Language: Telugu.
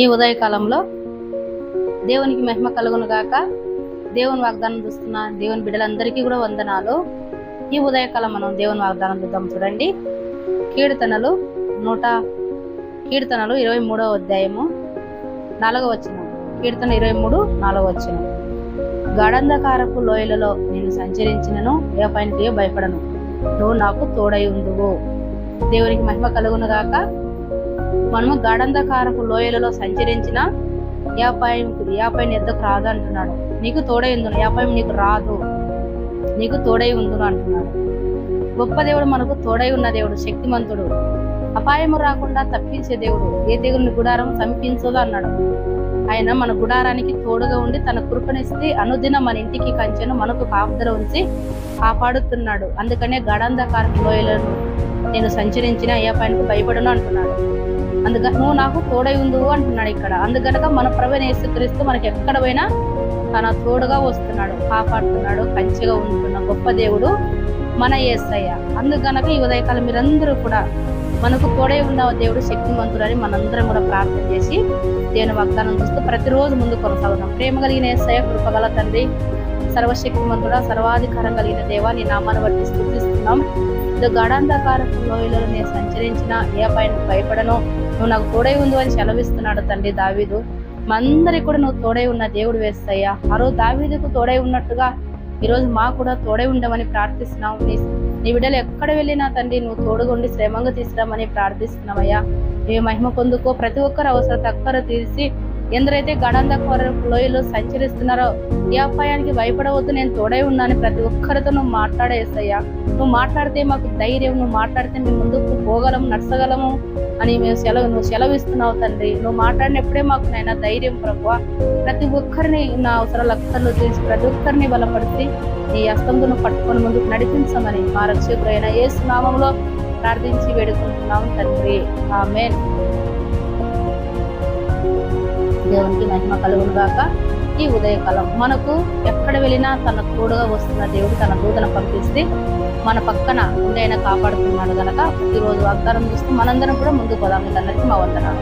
ఈ ఉదయకాలంలో దేవునికి మహిమ కలుగును గాక. దేవుని వాగ్దానం చూస్తున్న దేవుని బిడ్డలందరికీ కూడా వందనాలు. ఈ ఉదయకాలం మనం దేవుని వాగ్దానం చూద్దాం. చూడండి, కీర్తనలు 23వ అధ్యాయము 4వ వచనం. కీర్తన 23, 4వ వచనం. గాఢంధకారపు లోయలలో నేను సంచరించినను ఏ పనికి భయపడను, నువ్వు నాకు తోడై ఉందువు. దేవునికి మహిమ కలుగును గాక. మనము గాఢంధకారపు లోయలలో సంచరించిన యాపాయం ఎద్దకు రాదు అంటున్నాడు. నీకు తోడై ఉందును, యాపాయం నీకు రాదు, నీకు తోడై ఉందును అంటున్నాడు. గొప్ప దేవుడు, మనకు తోడై ఉన్న దేవుడు, శక్తిమంతుడు, అపాయము రాకుండా తప్పించే దేవుడు. ఏ తెగుని గుడారం సమీపించదు అన్నాడు. ఆయన మన గుడారానికి తోడుగా ఉండి తన కృపనిస్తే అనుదినం మన ఇంటికి కంచెను మనకు కాపుదల ఉంచి కాపాడుతున్నాడు. అందుకనే గాఢంధకారపు లోయలను నేను సంచరించిన ఏ పనికి భయపడను అంటున్నాడు. అందుకని నువ్వు నాకు తోడై ఉందువు అంటున్నాడు ఇక్కడ. అందుకనక మన ప్రభువైన యేసుక్రీస్తు మనకి ఎక్కడ పోయినా తన తోడుగా వస్తున్నాడు, కాపాడుతున్నాడు, కంచెగా ఉంటున్న గొప్ప దేవుడు మన యేసయ్య. అందుకనక ఈ ఉదయకాలం మీరందరూ కూడా మనకు తోడై ఉన్న దేవుడు శక్తివంతుడని మనందరం కూడా ప్రార్థన చేసి దేవుని వాగ్దానం చూస్తూ ప్రతిరోజు ముందు కొనసాగుతాం. ప్రేమ కలిగిన యేసయ్య, కృపగల తండ్రి, సర్వశక్తిమంతుడా, సర్వాధికారం కలిగిన దేవా, నీ నామాన్ని బట్టి స్తుతిస్తున్నాం. గాఢంధకారపు లోయలలో నేను సంచరించిన ఏ పైన భయపడను, నువ్వు నాకు తోడై ఉండు అని సెలవిస్తున్నాడు తండ్రి దావీదు. మందరికి కూడా నువ్వు తోడై ఉన్న దేవుడు వేస్తాయ్యా. ఆ రోజు దావీదుకు తోడై ఉన్నట్టుగా ఈరోజు మాకు కూడా తోడై ఉండమని ప్రార్థిస్తున్నావు. నీ బిడ్డలు ఎక్కడ వెళ్ళినా తండ్రి నువ్వు తోడుగా ఉండి శ్రమంగా తీసుకురామని ప్రార్థిస్తున్నామయ్యా. నీ మహిమ పొందుకో. ప్రతి ఒక్కరు అవసరం తక్కువ తీసి ఎందరైతే గాఢంధకారపు లోయలో సంచరిస్తున్నారో ఈ అపాయానికి భయపడవద్దు, నేను తోడై ఉన్నాను ప్రతి ఒక్కరితో నువ్వు మాట్లాడేస్తాయ్యా. నువ్వు మాట్లాడితే మాకు ధైర్యం, నువ్వు మాట్లాడితే మేము ముందుకు పోగలము, నడచగలము అని నువ్వు సెలవిస్తున్నావు తండ్రి. నువ్వు మాట్లాడినప్పుడే మాకు నైనా ధైర్యం ప్రభువా. ప్రతి ఒక్కరిని నా అవసరాలు అక్కర్లు తీసి ప్రతి ఒక్కరిని బలపరిచి నీ హస్తంతో పట్టుకొని ముందుకు నడిపించమని మా రక్షకుడైన యేసు నామములో ప్రార్థించి వేడుకుంటున్నాం తండ్రి. ఆమేన్. దేవునికి మహిమ కలుగును గాక. ఈ ఉదయకాలం మనకు ఎక్కడ వెళ్ళినా తన తోడుగా వస్తున్న దేవుడు తన దూతను పంపిస్తే మన పక్కన ఉండి ఆయన కాపాడుతున్నాడు గనక ఈరోజు వాగ్దానం చూస్తూ మనందరం కూడా ముందుకు పోదాం. అందరికీ మా వందనాలు.